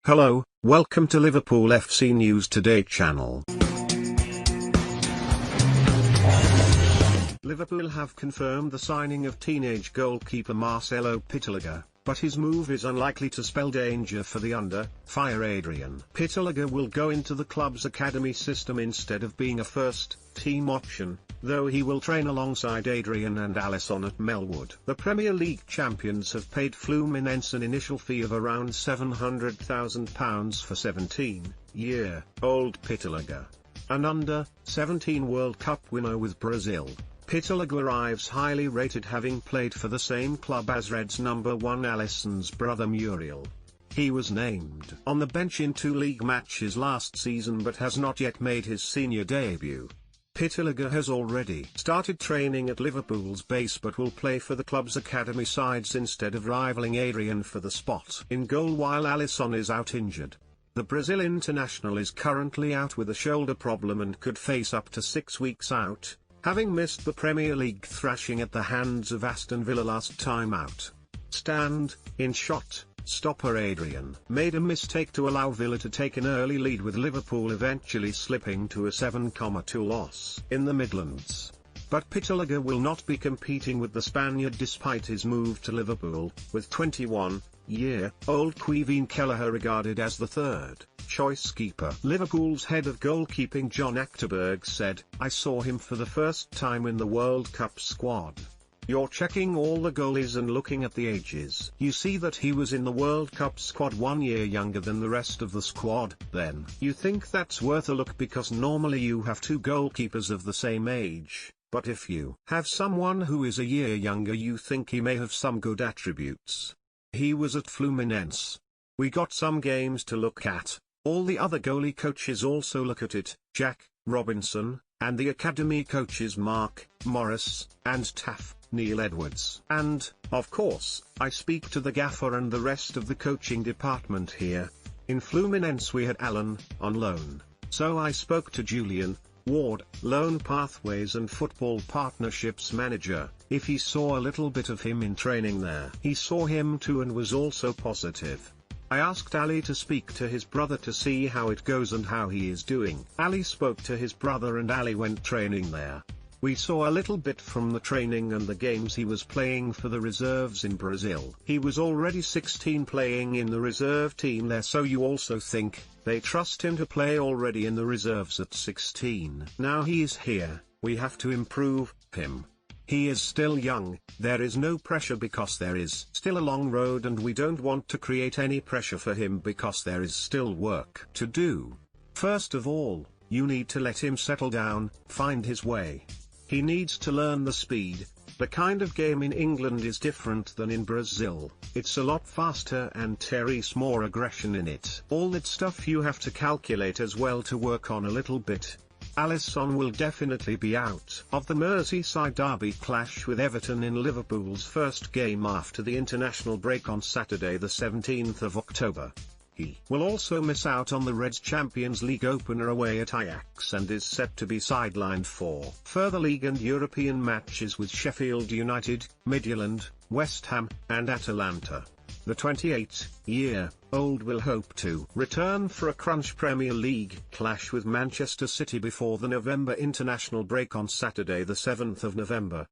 Hello, welcome to Liverpool FC News Today channel. Liverpool have confirmed the signing of teenage goalkeeper Marcelo Pitaluga, but his move is unlikely to spell danger for the under-fire Adrian. Pitaluga will go into the club's academy system instead of being a first-team option, though he will train alongside Adrian and Alisson at Melwood. The Premier League champions have paid Fluminense an initial fee of around £700,000 for 17-year-old Pitaluga, an under-17 World Cup winner with Brazil. Pitaluga arrives highly rated, having played for the same club as Reds number 1 Alisson's brother Muriel. He was named on the bench in 2 league matches last season but has not yet made his senior debut. Pitaluga has already started training at Liverpool's base but will play for the club's academy sides instead of rivaling Adrian for the spot in goal while Alisson is out injured. The Brazil international is currently out with a shoulder problem and could face up to 6 weeks out, having missed the Premier League thrashing at the hands of Aston Villa last time out. In shot, stopper Adrian made a mistake to allow Villa to take an early lead, with Liverpool eventually slipping to a 7-2 loss in the Midlands. But Pitaluga will not be competing with the Spaniard despite his move to Liverpool, with 21-year-old Kevin Kelleher regarded as the third-choice keeper. Liverpool's head of goalkeeping John Achterberg said, "I saw him for the first time in the World Cup squad. You're checking all the goalies and looking at the ages. You see that he was in the World Cup squad 1 year younger than the rest of the squad, then you think that's worth a look, because normally you have 2 goalkeepers of the same age. But if you have someone who is a year younger, you think he may have some good attributes. He was at Fluminense. We got some games to look at. All the other goalie coaches also look at it, Jack Robinson, and the academy coaches Mark Morris and Taff Neil Edwards. And, of course, I speak to the gaffer and the rest of the coaching department here. In Fluminense we had Alan on loan, so I spoke to Julian Ward, Loan Pathways and Football Partnerships Manager, if he saw a little bit of him in training there. He saw him too and was also positive. I asked Ali to speak to his brother to see how it goes and how he is doing. Ali spoke to his brother and Ali went training there. We saw a little bit from the training and the games he was playing for the reserves in Brazil. He was already 16 playing in the reserve team there, so you also think they trust him to play already in the reserves at 16. Now he is here, we have to improve him. He is still young, there is no pressure because there is still a long road, and we don't want to create any pressure for him because there is still work to do. First of all, you need to let him settle down, find his way. He needs to learn the speed. The kind of game in England is different than in Brazil. It's a lot faster and there's more aggression in it. All that stuff you have to calculate as well to work on a little bit. Alisson will definitely be out of the Merseyside derby clash with Everton in Liverpool's first game after the international break on Saturday the 17th of October. He will also miss out on the Reds Champions League opener away at Ajax and is set to be sidelined for further league and European matches with Sheffield United, Midtjylland, West Ham, and Atalanta. The 28-year-old will hope to return for a crunch Premier League clash with Manchester City before the November international break on Saturday the 7th of November.